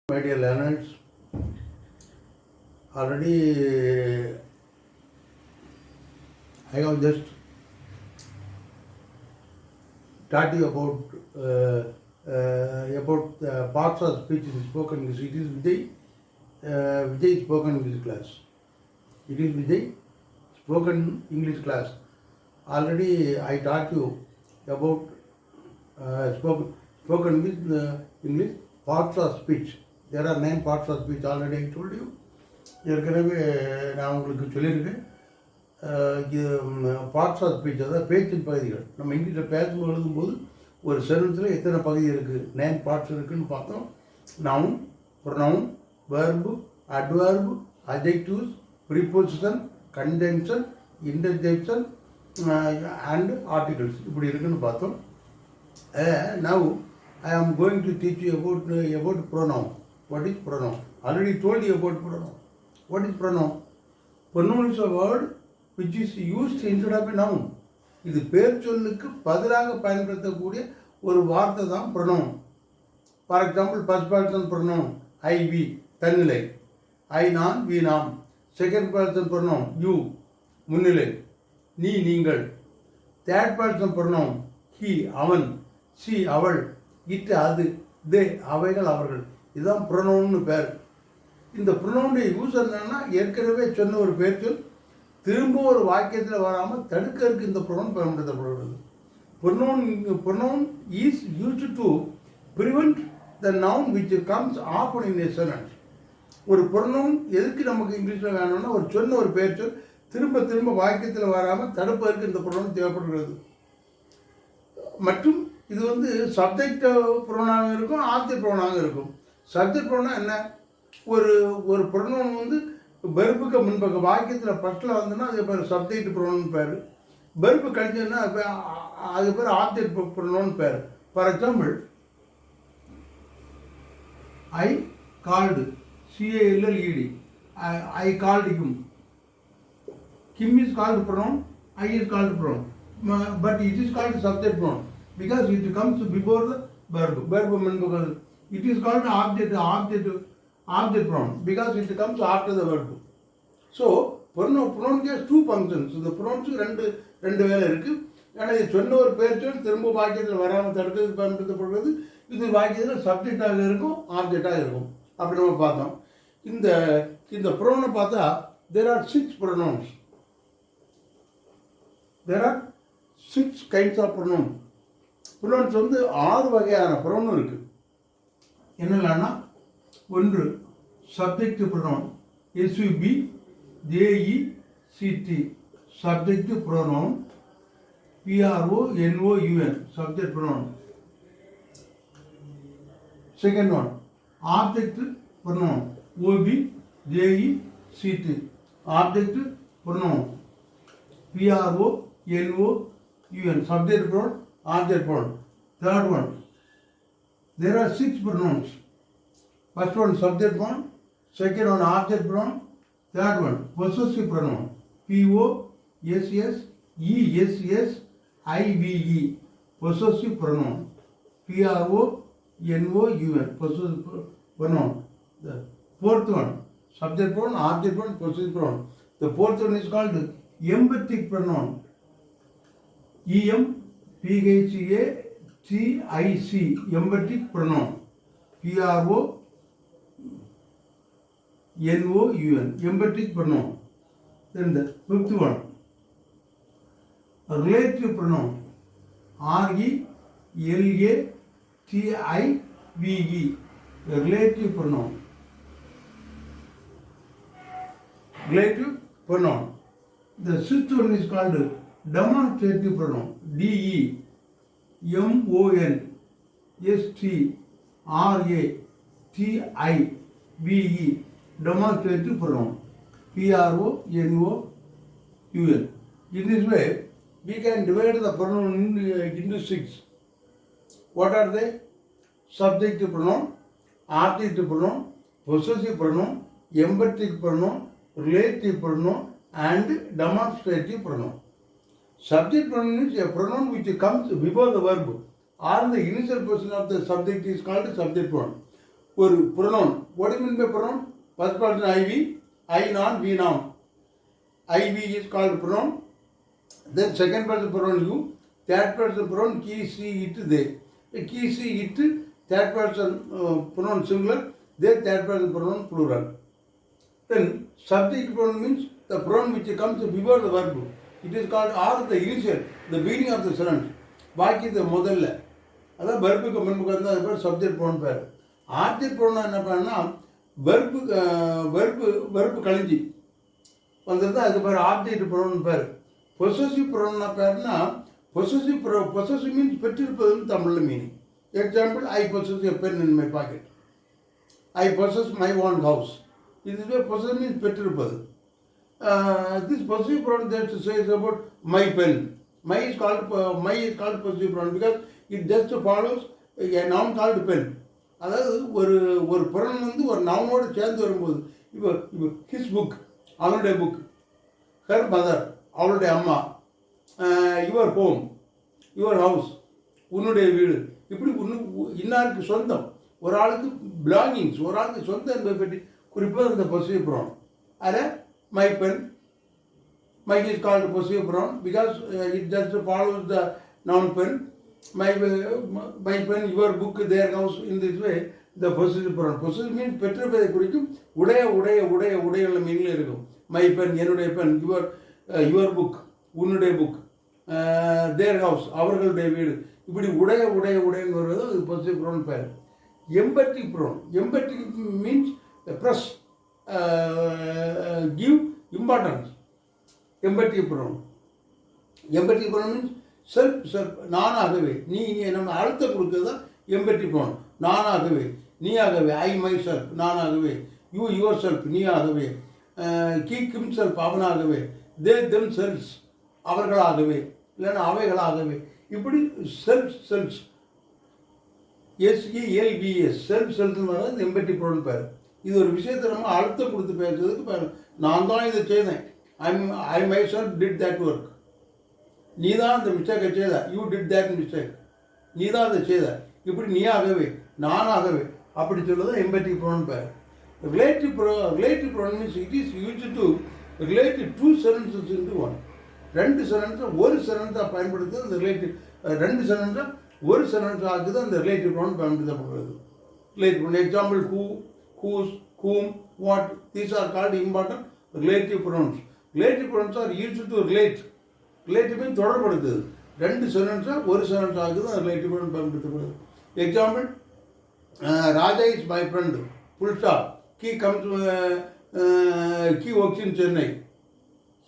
My dear learners, already I have just taught you about parts of speech in spoken English. It is Vijay spoken English class. It is Vijay spoken English class. Already I taught you about spoken English parts of speech. There are 9 parts of speech already I told you. ஏற்கனவே நான் உங்களுக்கு சொல்லியிருக்கேன். Parts of speech, அதாவது பேச்சின் பகுதிகள். நம்ம இங்கிலீஷில் பேசும்போது எழுதும்போது ஒரு சென்டென்ஸில் எத்தனை பகுதி இருக்குது, 9 பார்ட்ஸ் இருக்குதுன்னு பார்த்தோம். Noun, pronoun, verb, adverb, adjectives, preposition, conjunction, interjection and articles இப்படி இருக்குன்னு பார்த்தோம். Now I am going to teach you about pronoun. What is pronoun? Already told you about pronoun. What is pronoun? Pronoun is a word which is used instead of a noun. இது பேர் சொல்லுக்கு பதிலாக பயன்படுத்தக்கூடிய ஒரு வார்த்தை தான் pronoun. For example, first person pronoun I, we, தன்னிலை. I, நான், we, நாம். Second person pronoun you, முன்னிலை. நீ, நீங்கள். Third person pronoun he, அவன். she, அவள். இட்டு, அது. தே, அவைகள், அவர்கள். இதுதான் ப்ரொனவுன்னு பேர். இந்த ப்ரொனவுனுடைய யூஸ் என்னன்னா, ஏற்கனவே சொன்ன ஒரு பேர் சொல் திரும்ப ஒரு வாக்கியத்தில் வராமல் தடுக்கிறதுக்கு இந்த ப்ரொனவுன் பயன்படுத்தப்படுகிறது. Pronoun is used to prevent the noun which comes often in a sentence. ஒரு ப்ரொனவுன் எதுக்கு நமக்கு இங்கிலீஷில் வேணும்னா, ஒரு சொன்ன ஒரு பேர் சொல் திரும்ப திரும்ப வாக்கியத்தில் வராமல் தடுப்பதற்கு இந்த ப்ரொனவுன் தேவைப்படுகிறது. மற்றும் இது சப்ஜெக்ட் ப்ரோனாக இருக்கும், ஆப்ஜெக்ட் ப்ரோனாக இருக்கும். சப்ஜெக்ட் ப்ரோனா என்ன, ஒரு ப்ரொனவுன் வெர்புக்கு முன்பக்கம் வாக்கியத்தில் ஃபஸ்ட்டில் வந்துன்னா அது பேர் சப்ஜெக்ட் ப்ரோனவுன் பேர். வெர்பு கழிஞ்சதுன்னா அது பேர் ஆப்ஜெக்ட் ப்ரோனவுன் பேர். For example, I called, CALLED, I called him. Him is called pronoun, I is called pronoun, but it is called subject pronoun because it comes before the verb முன்பக்கம். It is called object pronoun because it comes after the verb. So pronoun has 2 functions. இந்த ப்ரொனவுன்ஸுக்கு ரெண்டு வேலை இருக்குது. ஏன்னா இது சொன்ன ஒரு பேர் சொல் திரும்ப வாக்கியத்தில் வராமல் தடுக்கிறதுக்கு பயன்படுத்தப்படுறது. இது வாக்கியத்தில் சப்ஜெக்டாக இருக்கும், ஆப்ஜெக்டாக இருக்கும். அப்படி நம்ம பார்த்தோம். இந்த ப்ரொனவுனை பார்த்தா there are 6 pronouns. There are 6 kinds of pronouns. Pronounce 6 வகையான ப்ரொனவுன் இருக்குது. என்னென்னா, 1 subjective pronoun, SUB JECT subjective pronoun, PRONOUN subject pronoun. Second one object pronoun, OBJECT object pronoun, PRONOUN subject pronoun, object pronoun. Third one, there are 6 pronouns. First one subject pronoun, second one object pronoun, third one possessive pronoun, POSSESSIVE possessive pronoun, PRONOUN possessive pronoun. The fourth one subject pronoun, object pronoun, possessive pronoun. The fourth one is called emphatic pronoun, EMPHATIC emphatic pronoun, PRONOUN emphatic pronoun. Then the fifth one relative pronoun, RELATIVE relative pronoun. Relative pronoun. The sixth one is called demonstrative pronoun, DEMONSTRATIVE demonstrative pronoun, PRONOUN. In this way, we can divide the pronoun into 6. What are they? Subjective pronoun, objective pronoun, possessive pronoun, emphatic pronoun, relative pronoun, and demonstrative pronoun. Subject pronoun is a pronoun which comes before the verb or the initial person of the subject is called subject pronoun. ஒரு pronoun. What do you mean by pronoun? First person IV, I noun, we noun. IV is called pronoun. Then second person pronoun you, third person pronoun he, she, it, they. He, she, it, third person pronoun singular, they third person pronoun plural. Then subject pronoun means the pronoun which comes before the verb. It is called or the initial, the beginning of the sentence. பாக்கி இந்த முதல்ல அதான் வெர்புக்கு முன்புக்கு வந்து அது பேர் subject pronoun பேர். Object pronoun என்ன பண்ணா வெர்பு கழிஞ்சி வந்துருந்தா அதுக்கு பேர் ஆப்ஜெக்ட் ப்ரோன் பேர். பொசசிவ் ப்ரோன்னா பேர்னா பொசசிவ் மீன்ஸ் பெற்றிருப்பதுன்னு தமிழில் meaning. Example, I possess a pen in my pocket, I possess my own house. இதுவே பொசஸ் மீன்ஸ் பெற்றிருப்பது. This possessive pronoun that says about my pen. My is called possessive pronoun because it just follows a noun called pen. அதாவது ஒரு pronoun வந்து ஒரு நவுனோடு சேர்ந்து வரும்போது இப்போ his book, அவனுடைய புக், her mother, அவளுடைய அம்மா, your home, your house, உன்னுடைய வீடு, இப்படி இன்னாருக்கு சொந்தம், ஒரு ஆளுக்கு பிலாங்கிங்ஸ், ஒரு ஆளுக்கு சொந்தம் என்பதை பற்றி குறிப்பாக இந்த possessive pronoun. அதில் my pen, my is called possessive pronoun because it just follows the noun pen. My pen, your book, their house. In this way the possessive pronoun. Possessive means பெற்றிருப்பதை குறிக்கும். உடைய மீனில் இருக்கும். My pen, என்னுடைய pen, your book, உன்னுடைய book, their house, அவர்களுடைய வீடு, இப்படி உடையன்னு வருவது அது possessive pronoun பேர். Emphatic pronoun. Emphatic means press, give importance. Emphatic pronoun. Emphatic pronoun means self, நானாகவே, நீ நம்ம அழுத்தம் கொடுக்கிறது தான் emphatic pronoun. நானாகவே, நீயாகவே, ஐ மை செல்ஃப், நானாகவே, யூ யுவர் செல்ஃப், நீயாகவே, கீ கிம் செல்ஃப், அவனாகவே, தே தெம் செல்ஸ், அவர்களாகவே, இல்லைன்னா அவைகளாகவே, இப்படி செல்ஃப்ஸ் SELVS செல்ஃப் வர்றது இந்த emphatic pronoun பேர். இது ஒரு விஷயத்தை நம்ம அழுத்தம் கொடுத்து பேசுறதுக்கு நான் தான் இதை செய்தேன், I my self did that work, நீ தான் அந்த மிஸ்டேக்கை செய்த, யூ டிட் தட் மிஸ்டேக், நீ தான் அதை செய்த, இப்படி நீயாகவே, நானாகவே, அப்படி சொல்லுறது emphatic pronoun பேர். Relative pronoun means it is used to relate two sentences into one. ரெண்டு சென்டென்ஸை ஒரு சென்டென்ஸாக பயன்படுத்துறது இந்த ரிலேட்டிவ், ரெண்டு சென்டென்ஸை ஒரு சென்டென்ஸ் ஆகுது அந்த ரிலேட்டிவ் ப்ரோனவுன் பயன்படுத்தப்படுறது. Relative example who, whose, whom, what, these are called important relative pronouns. Relative pronouns are used to relate. Relative means தொடர்படுத்துது. ரெண்டு சென்டென்ஸை ஒரு சென்டென்ஸ் ஆகுது அந்த ரிலேட்டிவ் ப்ரோனவுன் பயன்படுத்தப்படுது. Example, Raja is my friend, full stop. He comes, he works in Chennai.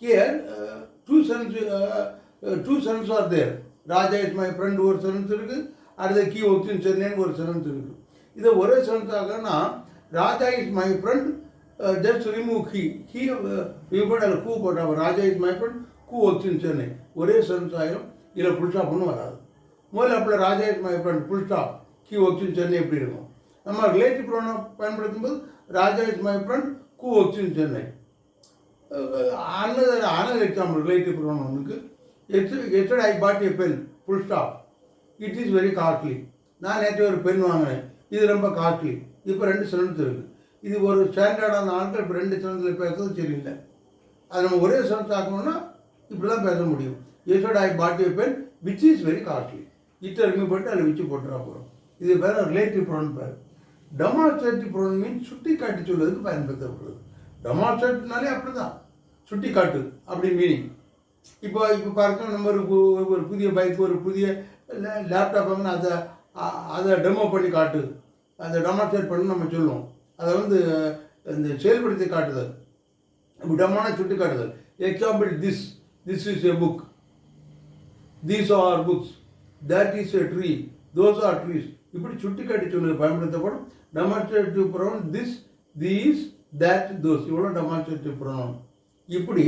Here two sentences are there. Raja is my friend ஒரு sentence இருக்குது, அடுத்த கீ works in Chennai ஒரு சென்டென்ஸ் இருக்குது. இதை ஒரே சென்டென்ஸ் ஆகனா Raja is my friend, just remove he போட்டால் who போட்டால் Raja is my friend, who works in Chennai, ஒரே சென்டென்ஸ் ஆகிடும். இதில் ஃபுல் ஸ்டாப் ஒன்றும் வராது. முதல்ல அப்படி Raja is my friend full stop, he works in Chennai எப்படி இருக்கும். நம்ம ரிலேட்டிவ் ப்ரோனவுன் பயன்படுத்தும் போது Raja is my friend, who works in Chennai. another example relative pronoun, yesterday I bought a pen, full stop, it is very costly. நான் நேற்று ஒரு pen வாங்கினேன், இது ரொம்ப காஸ்ட்லி. இப்போ ரெண்டு சென்டென்ஸ் இருக்குது. இது ஒரு ஸ்டாண்டர்டான ஆட்கள் இப்போ ரெண்டு சென்டென்ஸில் பேசுறது சரியில்லை. அது நம்ம ஒரே சென்டென்ஸ் ஆக்கணும்னா இப்படி தான் பேச முடியும். yesterday I bought a pen which is very costly. இட்டை ரிமூவ் பண்ணிட்டு அதில் வச்சு போட்டுறா போகிறோம். இது பேர் ரிலேட்டிவ் ப்ரோனவுன் பேர். டெமான்ஸ்ட்ரேட்டிவ் ப்ரோனவுன் மீன்ஸ் சுட்டி காட்டி சொல்வதற்கு பயன்படுத்தப்படுறது. டெமான்ஸ்ட்ரேட்னாலே அப்படி தான், சுட்டி காட்டு அப்படி மீனிங். இப்போ பாருங்க, நம்ம ஒரு புதிய பைக், ஒரு புதிய லேப்டாப் வாங்கினா அதை டெமோ பண்ணி காட்டு, அதை டெமான்ஸ்ட்ரேட் பண்ணி நம்ம சொல்லுவோம். அதை வந்து இந்த செயல்படுத்தி காட்டுதல், இப்போ டெமோனா சுட்டி காட்டுதல். Example, this is a book, these are books, that is a tree, those are trees, இப்படி சுட்டி காட்டி சொல்லுவது பயன்படுத்தப்படும். Demonstrative pronoun this, these, that, those, இவ்வளோ டெமான்ஸ்ட்ரேட்டிவ் ப்ரோனவுன். இப்படி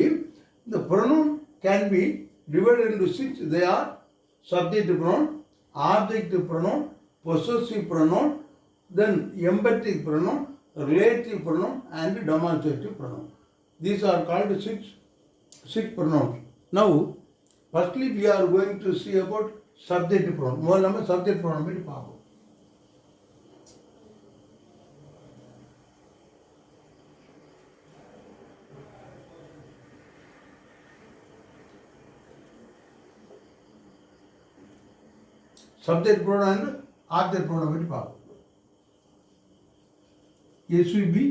இந்த pronoun can be divided into 6. They are subjective pronoun, objective pronoun, possessive pronoun, then emphatic pronoun, relative pronoun and demonstrative pronoun. These are called six pronouns. Now, firstly we are going to see about subjective pronoun. முதல்ல நம்ம subject pronoun பற்றி பார்ப்போம். Subject pronoun object pronoun பற்றி பார்ப்போம். எஸ்விபி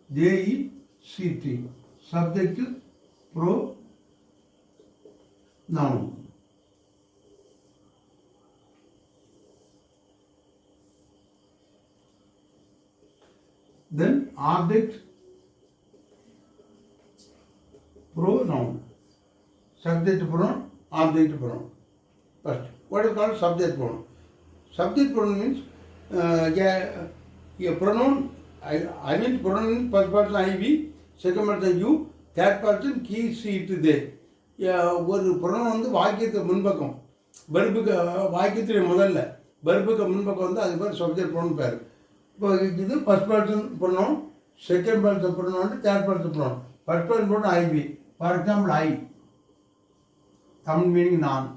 ஜேஇசிடி subject pronoun. Then object pronoun. Subject pronoun, object pronoun. First, what is called subject pronoun? Subject pronoun means a pronoun. I mean pronoun means first person I be, second person you, third person he she it they. ஒரு pronoun வந்து வாக்கியத்துக்கு முன்பக்கம், வெர்புக்கு வாக்கியத்துடைய முதல்ல வெர்புக்கு முன்பக்கம் வந்து அது பேர் subject pronoun பேர். இப்போ இது first person pronoun, second person pronoun, third person pronoun. First person pronoun IP. For example I, Tamil meaning நான்.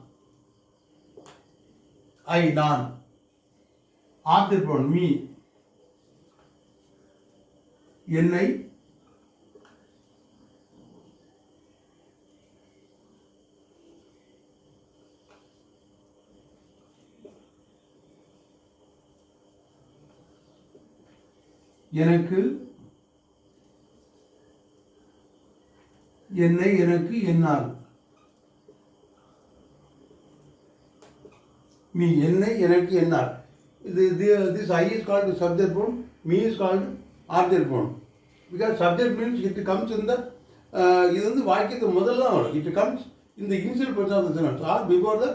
ஐ நான். ஆப்ஜெக்ட் ப்ரொனவுன் மீ, என்னை. எனக்கு, என்னை, எனக்கு, என்னால். மீ, என்னை, எனக்கு, என்னால். This I is called subject pronoun, me is called object pronoun. Because subject means it comes in the இது வந்து வாக்கியத்துக்கு முதல்ல வரும். It comes in the initial person of the sentence or before the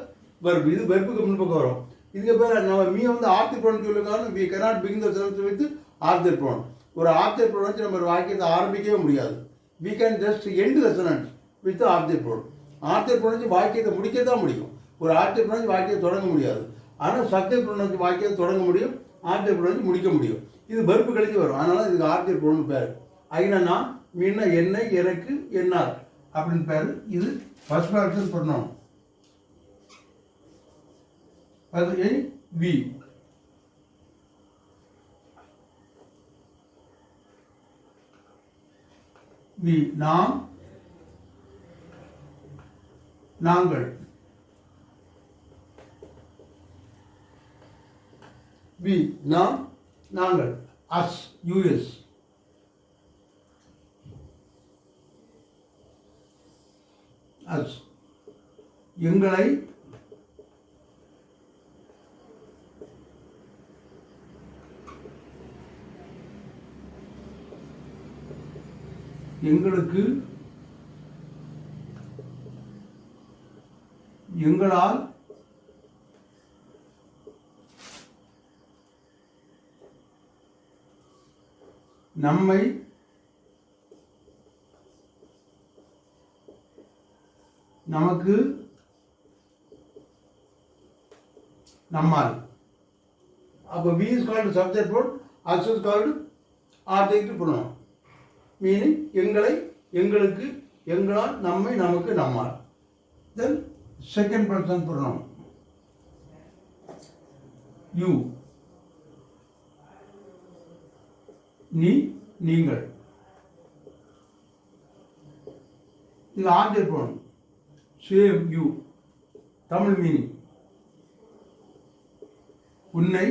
verb. இது வெர்புக்கு முன்பக்கம் வரும். இதுக்கு பேர் நம்ம மீ வந்து ஆப்ஜெக்ட் pronoun சொல்லிருக்காங்க. We cannot begin the sentence with object pronoun. ஒரு ஆப்ஜெக்ட் ப்ரோனவுன் வச்சு நம்ம ஒரு வாக்கியத்தை ஆரம்பிக்கவே முடியாது. we can just end the sentence with object pronoun. Object pronoun வச்சு வாக்கியத்தை முடிக்க தான் முடியும். ஒரு ஆப்ஜெக்ட் ப்ரோனவுன் வச்சு வாக்கியத்தை தொடங்க முடியாது. ஆனால் சப்ஜெக்ட் ப்ரோனவுன் வச்சு வாக்கியத்தை தொடங்க முடியும், ஆப்ஜெக்ட் ப்ரோனவுன் வச்சு முடிக்க முடியும். இது வெர்பு கழிச்சு வரும். அதனால இதுக்கு ஆப்ஜெக்ட் ப்ரோனவுன் பேர். ஐனா நான், மீனா என்னை, எனக்கு, என்னால் அப்படின்னு பேர். இது ஃபர்ஸ்ட் பர்சன் ப்ரோனவுன். அது வி. வி நாம், நாங்கள். வி நாம், நாங்கள். As, US. அஸ் எங்களை, எங்களுக்கு, எங்களால், நம்மை, நமக்கு, நம்மால். அப்போ we is called subject pronoun, us is called object pronoun. Meaning எங்களை, எங்களுக்கு, எங்களால், நம்மை, நமக்கு, நம்மால். Then second person pronoun. You, நீ, நீங்கள். இது object pronoun. Same you, Tamil meaning உன்னை,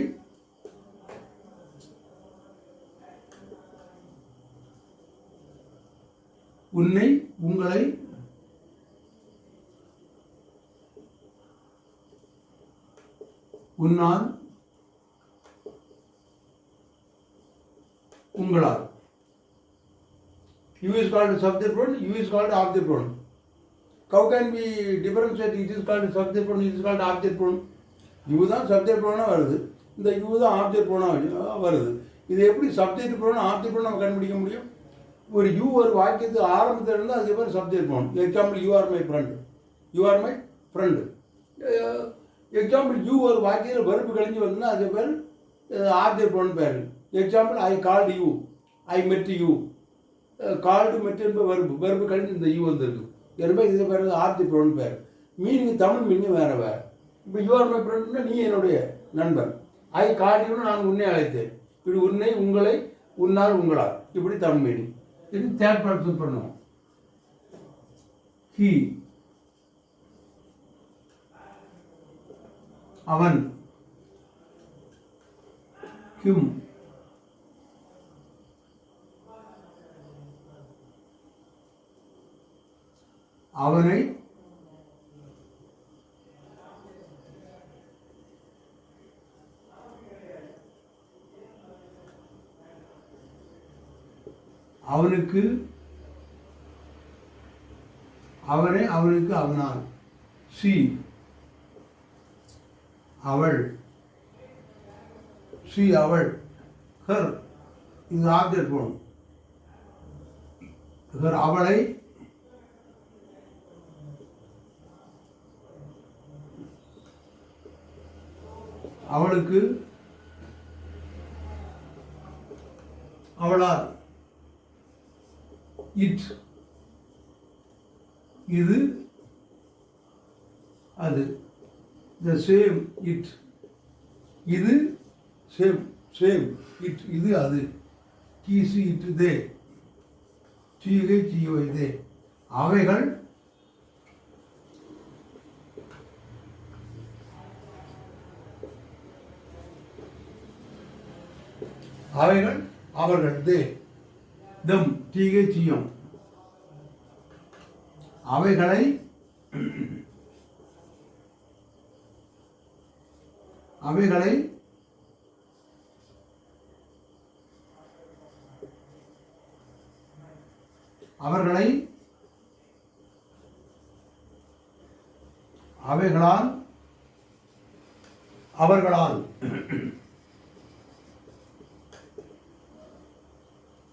உன்னை, உங்களை, உன்னால், உங்களால். U is called subject pronoun, U is called object pronoun. How can we differentiate? It is called subject pronoun, it is called object pronoun. U தான் subject pronoun வருது, இந்த U தான் object pronoun வருது. இது எப்படி subject pronoun object pronoun நம்ம கண்டுபிடிக்க முடியும்? ஒரு U ஒரு வாக்கியத்து ஆரம்பத்தில் இருந்தால் அது பேர் subject pronoun. Example you are my friend, you are my friend. Example you ஒரு வாக்கியத்தில் வெர்பு கழிஞ்சு வந்ததுன்னா அது பேர் object pronoun பேர். Example I called you, I met you. Called மெட் என்பது வெர்பு கழிஞ்சு இந்த யூ வந்துருக்கு. எனவே இது பேர் ஆப்ஜெக்ட் ப்ரோனவுன் பேர். மீனிங் தமிழ் மீனிங் வேறு வேறு. இப்போ யூ ஆர் மை ஃப்ரெண்ட்னா நீ என்னுடைய நண்பன். ஐ கால்ட் யூன்னு நான் உன்னை அழைத்தேன். இப்படி உன்னை, உங்களை, உன்னால், உங்களால், இப்படி தமிழ் மீனிங். இது தேர்ட் பர்சன் பண்ணுவோம். அவன், ஹிம், அவனை, அவனுக்கு, அவனை, அவனுக்கு, அவனால். சி, அவள், சி அவள். ஹர், இது ஆப்ஜெக்ட் போடும். ஹர் அவளை, அவளுக்கு, அவளால். இட், இது, அது. த சேம் இட், இது சேம், சேம் இட், இது அது. கீசு இட் தே, சீகை சீவை தே. அவைகள், அவைகள் அவர்கள். தே, தம், தீகை சீயம். அவைகளை, அவைகளை, அவர்களை, அவைகளால், அவர்களால்.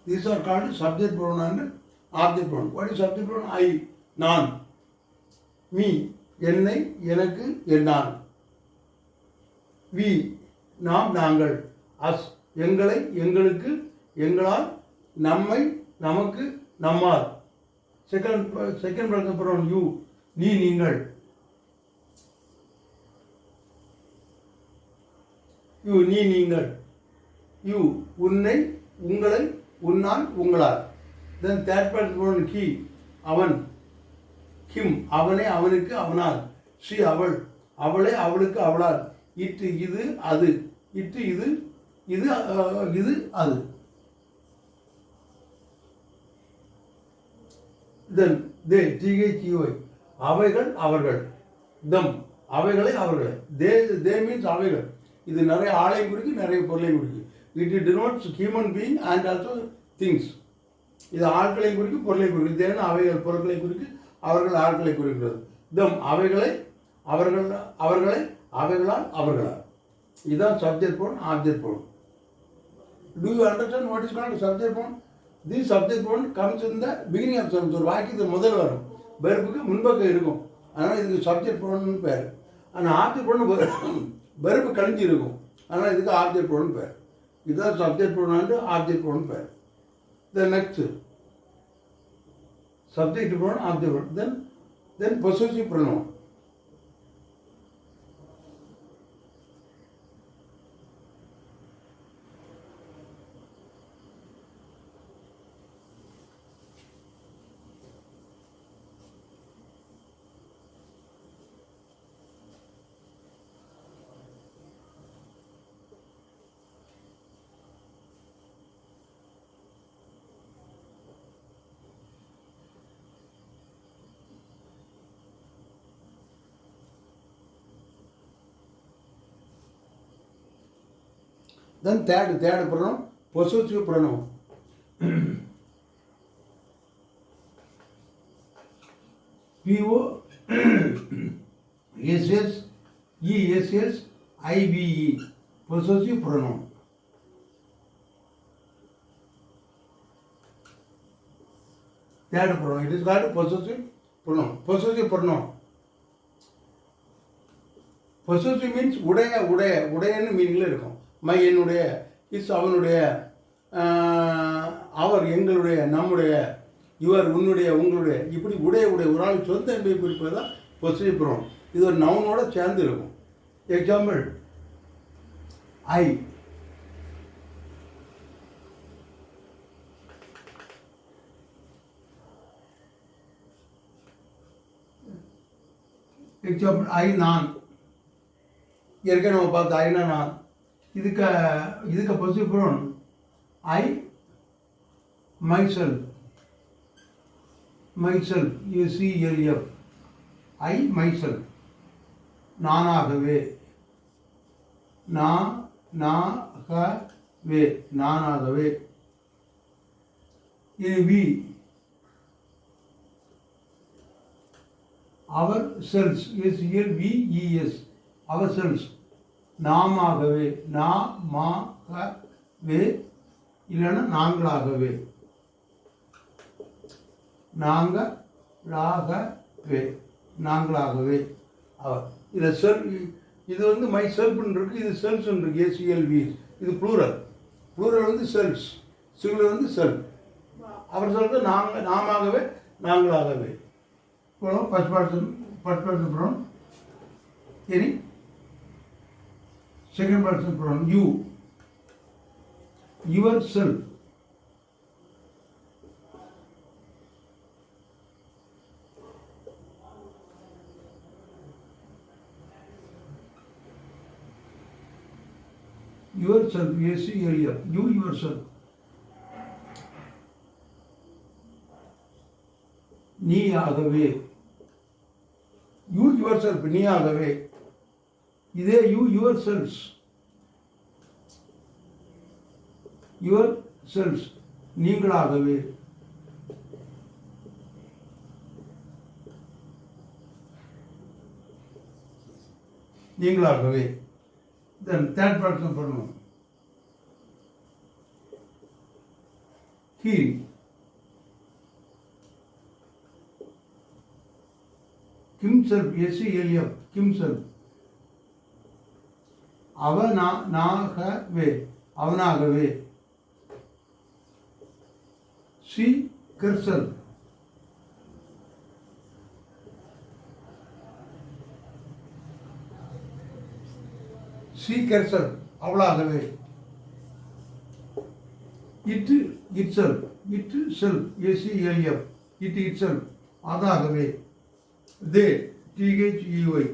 These are called subject pronoun and object pronoun. What is subject pronoun? I, நான். me, என்னை, எனக்கு, என்னால். we, நாம், நாங்கள். us, எங்களை, எங்களுக்கு, எங்களால். நம்மை, நமக்கு, நம்மால். செகண்ட் person pronoun you, நீ, நீங்கள். you, நீ, நீங்கள். you, உன்னை, உங்களை, உன்னால், உங்களால். then third person pronoun he, அவன். him, அவனை, அவனுக்கு, அவனால். she, அவள், அவளை, அவளுக்கு, அவளால். it, இது, அது. it, இது, இது, இது, அது. then they, தீகை தீவை. அவைகள், அவர்கள். them, அவைகளை, அவர்களை. they means அவைகள். இது நிறைய ஆளையும் குறிக்கு, நிறைய பொருளையும் குறிக்கு. it denotes human being and also things. இது ஆட்களையும் குறிக்கு, பொருளையும் குறிக்கு. தேன அவைகள் பொருட்களை குறிக்கு, அவர்கள் ஆட்களை குறிக்கிறது. them, அவைகளை, அவர்கள், அவர்களை, அவைகளால், அவர்களால். இதுதான் subject pronoun, object pronoun. Do you understand what is called subject pronoun? This subject pronoun comes in the beginning of sentence. ஒரு வாக்கியத்துக்கு முதல் வரும், வெர்புக்கு முன்பக்கம் இருக்கும். அதனால் இதுக்கு சப்ஜெக்ட் pronoun பேர். ஆனால் ஆப்ஜெக்ட் pronoun வெர்பு கழிஞ்சு இருக்கும். அதனால் இதுக்கு ஆப்ஜெக்ட் pronoun பேர். இதுதான் subject pronoun and object pronoun பேர். Then next, subject pronoun, object pronoun. Then possessive pronoun. Then third pronoun, possessive pronoun. P-O-S-S-E-S-S-I-V-E, possessive pronoun. Third pronoun, it is called possessive pronoun. Possessive pronoun. Possessive means உடையன்னு மீனிங்கில் இருக்கும். My, என்னுடைய. Is, அவனுடைய. அவர், எங்களுடைய, நம்முடைய. Your, உன்னுடைய, உங்களுடைய. இப்படி உடைய ஒரு ஆள் சொந்த என்பதை குறிப்பது தான் பொசிட்டிவ் pronoun. இது ஒரு நவுனோட சேர்ந்து இருக்கும். எக்ஸாம்பிள், ஐ. எக்ஸாம்பிள், ஐ, நான். ஏற்கனவே நம்ம பார்த்து ஐனா நான். இதுக்கு positive pronoun I myself UCLF I myself நானாகவே நானாகவே இது we ourselves SELVES ourselves நாமாகவே இல்லைன்னா நாங்களாகவே நாங்களாகவே அவர் இதில் இது வந்து மை செல்ஃப்னு இருக்குது, இது செல்ஸ்ன்னு இருக்குது SELV. இது ப்ளூரல் வந்து செல்ஸ், சிங்குலர் வந்து செல்ஃப். அவர் சொல்கிறது நாமாகவே நாங்களாகவே. First person pronoun. சரி, second person pronoun you, yourself. yourself SELF you yourself. நீயாகவே you yourself நீயாகவே. இதே you yourselves நீங்களாகவே. Then third person pronoun he, himself SELF himself. அவனாகவே. she herself. herself அவளாகவே. itself SELF itself அதாகவே. they THEY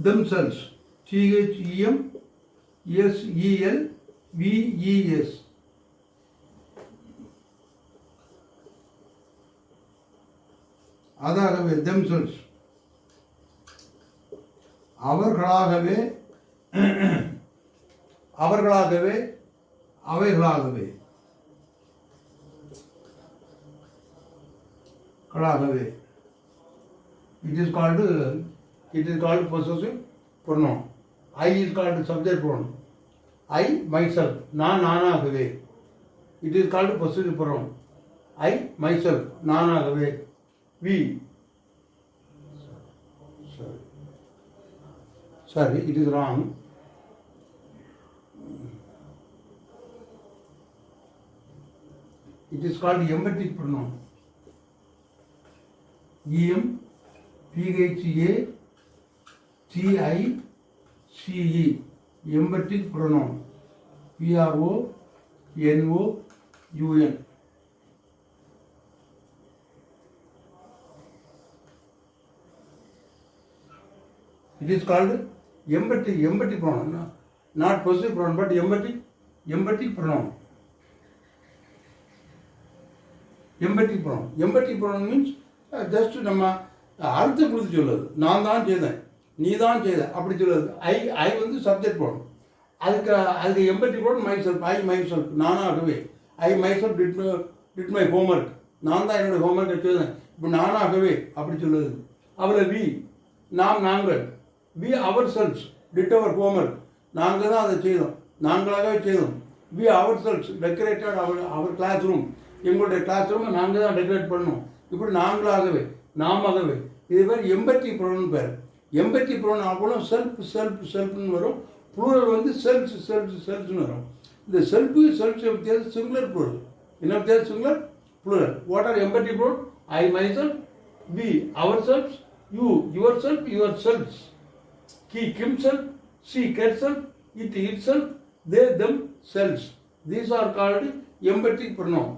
themselves THEMSELVES அதாகவே. themselves அவர்களாகவே அவைகளாகவே. It is called possessive pronoun. I is called subject pronoun. I myself நானாகவே. It is called possessive pronoun. I myself நானாகவே. We sorry it is wrong. It is called emphatic pronoun. EMPHATICE emphatic pronoun. PRONOUN. It is called emphatic pronoun, not possessive pronoun, but emphatic pronoun. Emphatic pronoun means just நம்ம அர்த்தம் கொடுத்து சொல்லுது. நான் தான் செய்தேன், நீ தான் செய்த அப்படி சொல்லுது. ஐ வந்து சப்ஜெக்ட் pronoun. அதுக்கு emphatic pronoun myself. I myself நானாகவே. I myself did my homework. நான் தான் என்னோட ஹோம்ஒர்க்கை செய்தேன். இப்போ நானாகவே அப்படி சொல்லுது. அவரை நாங்கள் we ourselves did our homework. நாங்கள் தான் அதை செய்தோம், நாங்களாகவே செய்தோம். we ourselves decorated our classroom. எங்களுடைய கிளாஸ் ரூமை நாங்கள் தான் டெக்கரேட் பண்ணோம். இப்படி நாங்களாகவே நாமாகவே. இது பேர் எம்பத்தி ப்ரோனவுன் பேர். எம்பத்தி ப்ரோனவுன் அவ்வளோ செல்ஃப்னு வரும். ப்ளூரல் வந்து செல்ஸ்னு வரும். இந்த செல்ஃபு வித்தியாசம் சிங்குலர் ப்ளூரல். என்ன வித்தியாசம்? Singular plural. What are emphatic pronoun? I myself, we ourselves, you yourselves, he himself, she herself, it itself, they themselves. These are called emphatic pronoun.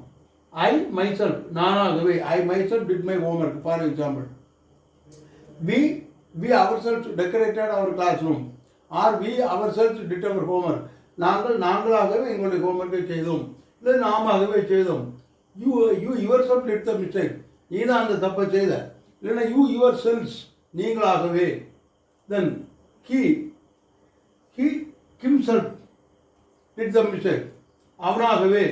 I myself நானாகவே. I myself did my homework. For example, we ourselves decorated our classroom or we ourselves did our homework. நாங்களாகவே எங்களுடைய ஹோம்ஒர்க்கை செய்தோம், இல்லை நாமவே செய்தோம். You your self did the mistake, நீ தான் அந்த தப்பை செய்த. இல்லைன்னா யூ யுவர் செல்ஸ், நீங்களாகவே. Then he himself did the mistake, அவனாகவே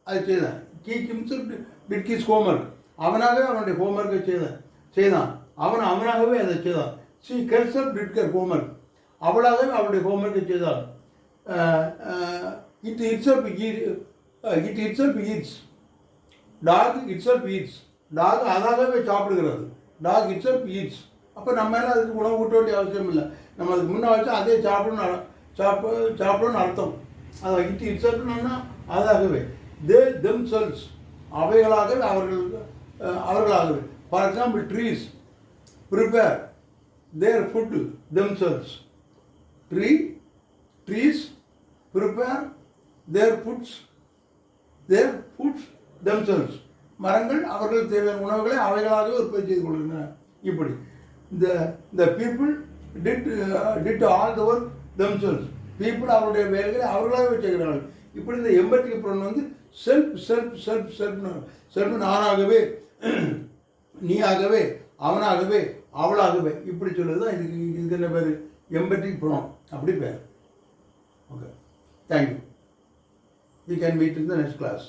அதை செய்தான். He himself did his homework, அவனாகவே அவனுடைய ஹோம்ஒர்க்கை செய்தான். அவனாகவே அதை செய்தான். She herself did her homework, அவளாகவே அவளுடைய ஹோம்ஒர்க்கை செய்தாள். It itself eats, dog itself eats, dog அதாகவே சாப்பிடுகிறது. Dog itself eats. அப்போ நம்ம மேலே அதுக்கு உணவு ஊட்ட வேண்டிய அவசியம் இல்லை. நம்ம அதுக்கு முன்னே வச்சா அதே சாப்பிடணும்னு அர்த்தம். அதை இட் இட்செல்ஃப்னா அதாகவே. தெம் செல்ஸ், அவைகளாகவே அவர்களாகவே. For example trees prepare their food themselves. Trees prepare their foods themselves. மரங்கள் அவர்கள் தேவையான உணவுகளை அவைகளாகவே உற்பத்தி செய்து கொள்கின்றன. இப்படி the people did all the work themselves. people அவருடைய வேலைகளை அவர்களாகவே செய்கிறார்கள். இப்படி இந்த எம்பட்டிக் ப்ரொனவுன் வந்து செல்ஃப் நானாகவே, நீயாகவே, அவனாகவே, அவளாகவே, இப்படி சொல்லுறது தான் இதுக்கு என்ன பேர்? எம்பட்டிக் ப்ரொனவுன், அப்படி பேர். Okay, thank you. We can meet in the next class.